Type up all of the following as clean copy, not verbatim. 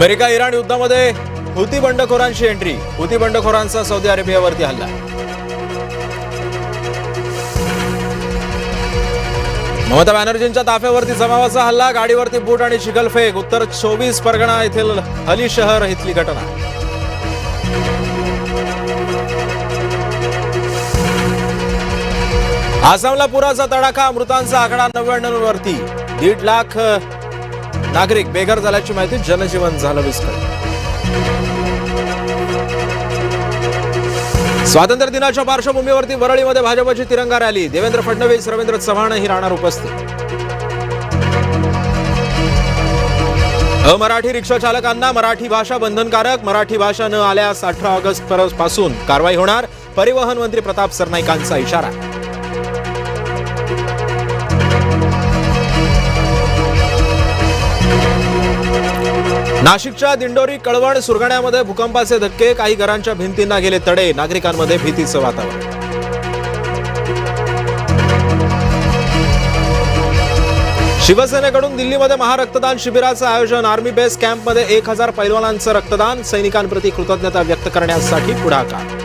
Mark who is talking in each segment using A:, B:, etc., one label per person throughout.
A: America Iran युद्धामध्ये हुती बंडखोरांची entry. हुती बंडखोरांचा सौदी अरेबियावरती हल्ला. ममता बॅनर्जींच्या ताफ्यावरती जमावाचा हल्ला. गाडीवरती बूट आणि चिखलफेक. उत्तर 24 परगणा येथील अली शहर इथली घटना. आसामला पुराचा तडाखा. मृतांचा आकडा 99 वरती. 1.5 लाख नागरिक बेघर झाल्याची माहिती. जनजीवन झालं विस्कळीत. स्वातंत्र्य दिनाच्या पार्श्वभूमीवरती वरळीमध्ये भाजपची तिरंगा रॅली. देवेंद्र फडणवीस, रवींद्र चव्हाण ही राहणार उपस्थित. अमराठी रिक्षा चालकांना मराठी भाषा बंधनकारक. मराठी भाषा न आल्यास 18 ऑगस्ट पासून कारवाई होणार. परिवहन मंत्री प्रताप सरनाईकांचा इशारा. नाशिकच्या दिंडोरी, कळवण, सुरगाण्यामध्ये भूकंपाचे धक्के. काही घरांच्या भिंतींना गेले तडे. नागरिकांमध्ये भीतीचं वातावरण. शिवसेनेकडून दिल्लीमध्ये महारक्तदान शिबिराचं आयोजन. आर्मी बेस कॅम्पमध्ये 1000 पैलवानांचं रक्तदान. सैनिकांप्रती कृतज्ञता व्यक्त करण्यासाठी पुढाकार.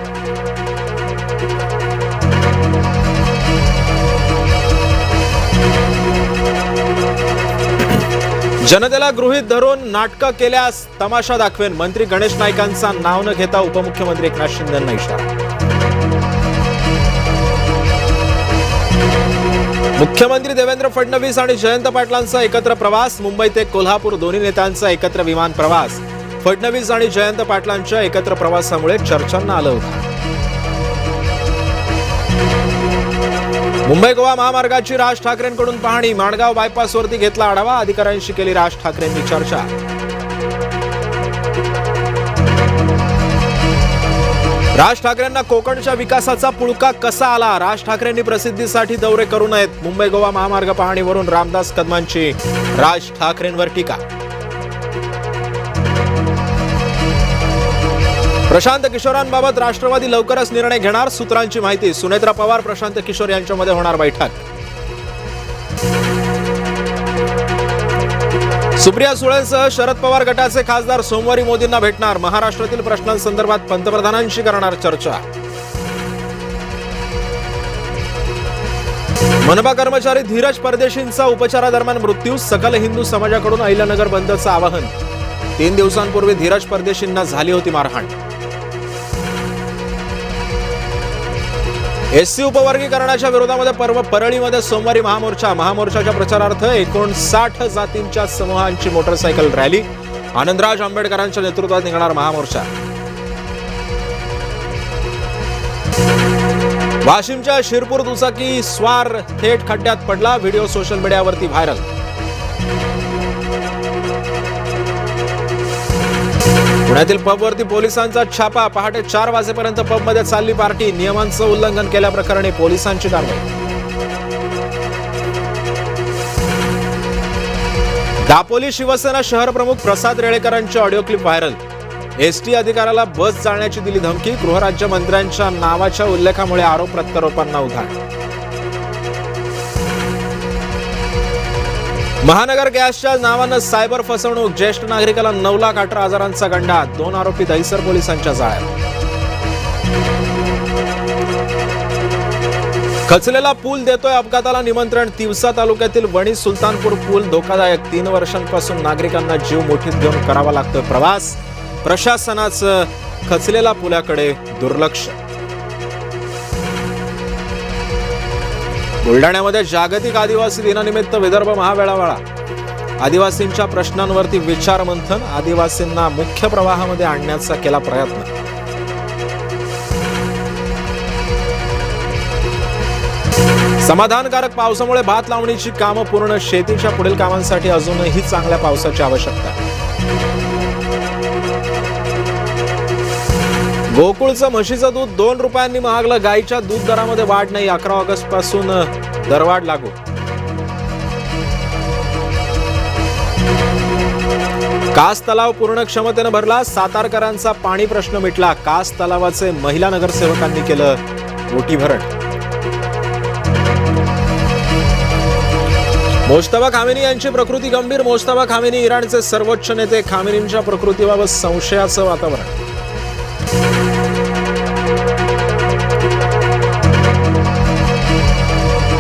A: जनतेला गृहीत धरून नाटकं केल्यास तमाशा दाखवेन. मंत्री गणेश नाईकांचा नाव न घेता उपमुख्यमंत्री एकनाथ शिंदेंना इशारा. मुख्यमंत्री देवेंद्र फडणवीस आणि जयंत पाटलांचा एकत्र प्रवास. मुंबई ते कोल्हापूर दोन्ही नेत्यांचा एकत्र विमान प्रवास. फडणवीस आणि जयंत पाटलांच्या एकत्र प्रवासामुळे चर्चांना आलं होतं. मुंबई गोवा महामार्गाची राज ठाकरेंकडून पाहणी. माणगाव बायपासवरती घेतला आढावा. अधिकाऱ्यांशी केली राज ठाकरेंनी चर्चा. राज ठाकरेंना कोकणच्या विकासाचा पुळका कसा आला. राज ठाकरेंनी प्रसिद्धीसाठी दौरे करू नयेत. मुंबई गोवा महामार्ग पाहणीवरून रामदास कदमांची राज ठाकरेंवर टीका. प्रशांत किशोरांबाबत राष्ट्रवादी लवकरच निर्णय घेणार. सूत्रांची माहिती. सुनेत्रा पवार, प्रशांत किशोर यांच्यामध्ये होणार बैठक. सुप्रिया सुळेंसह शरद पवार गटाचे खासदार सोमवारी मोदींना भेटणार. महाराष्ट्रातील प्रश्नांसंदर्भात पंतप्रधानांशी करणार चर्चा. मनपा कर्मचारी धीरज परदेशींचा उपचारादरम्यान मृत्यू. सकल हिंदू समाजाकडून अहिल्यानगर बंदचं आवाहन. 3 दिवसांपूर्वी धीरज परदेशींना झाली होती मारहाण. एससी उपवर्गीकरणाच्या विरोधामध्ये परळीमध्ये सोमवारी महामोर्चा. महामोर्चाच्या प्रचारार्थ 59 जातींच्या समूहांची मोटरसायकल रॅली. आनंदराज आंबेडकरांच्या नेतृत्वात निघणार महामोर्चा. वाशिमच्या शिरपूर दुचाकी स्वार थेट खड्ड्यात पडला. व्हिडिओ सोशल मीडियावरती व्हायरल. पुण्यातील पबवरती पोलिसांचा छापा. पहाटे 4 वाजेपर्यंत पबमध्ये चालली पार्टी. नियमांचं उल्लंघन केल्याप्रकरणी पोलिसांची कारवाई. दापोली शिवसेना शहर प्रमुख प्रसाद रेळेकरांची ऑडिओ क्लिप व्हायरल. एसटी अधिकाऱ्याला बस जाळण्याची दिली धमकी. गृहराज्यमंत्र्यांच्या नावाच्या उल्लेखामुळे आरोप प्रत्यारोपांना उधाण. महानगर गॅसच्या नावानं सायबर फसवणूक. ज्येष्ठ नागरिकाला 9,18,000चा गंडा. 2 आरोपी दहिसर पोलिसांच्या जाळ्यात. खचलेला पूल देतोय अपघाताला निमंत्रण. तिवसा तालुक्यातील वणी सुलतानपूर पूल धोकादायक. 3 वर्षांपासून नागरिकांना जीव मुठीत घेऊन करावा लागतोय प्रवास. प्रशासनाचं खचलेला पुलाकडे दुर्लक्ष. बुलढाण्यामध्ये जागतिक आदिवासी दिनानिमित्त विदर्भ महामेळावा. आदिवासींच्या प्रश्नांवरती विचार मंथन. आदिवासींना मुख्य प्रवाहामध्ये आणण्याचा केला प्रयत्न. समाधानकारक पावसामुळे भात लावणीची कामं पूर्ण. शेतीच्या पुढील कामांसाठी अजूनही चांगल्या पावसाची आवश्यकता. गोकुळचं म्हशीचं दूध 2 रुपयांनी महागलं. गाईच्या दूध दरामध्ये वाढ नाही. 11 ऑगस्ट पासून दरवाढ लागू. कास तलाव पूर्ण क्षमतेनं भरला. सातारकरांचा पाणी प्रश्न मिटला. कास तलावाचे महिला नगरसेवकांनी केलं मोठी भरट. मोजतबा खामेनी यांची प्रकृती गंभीर. मोजतबा खामेनी इराणचे सर्वोच्च नेते. खामेनींच्या प्रकृतीबाबत संशयाचं वातावरण.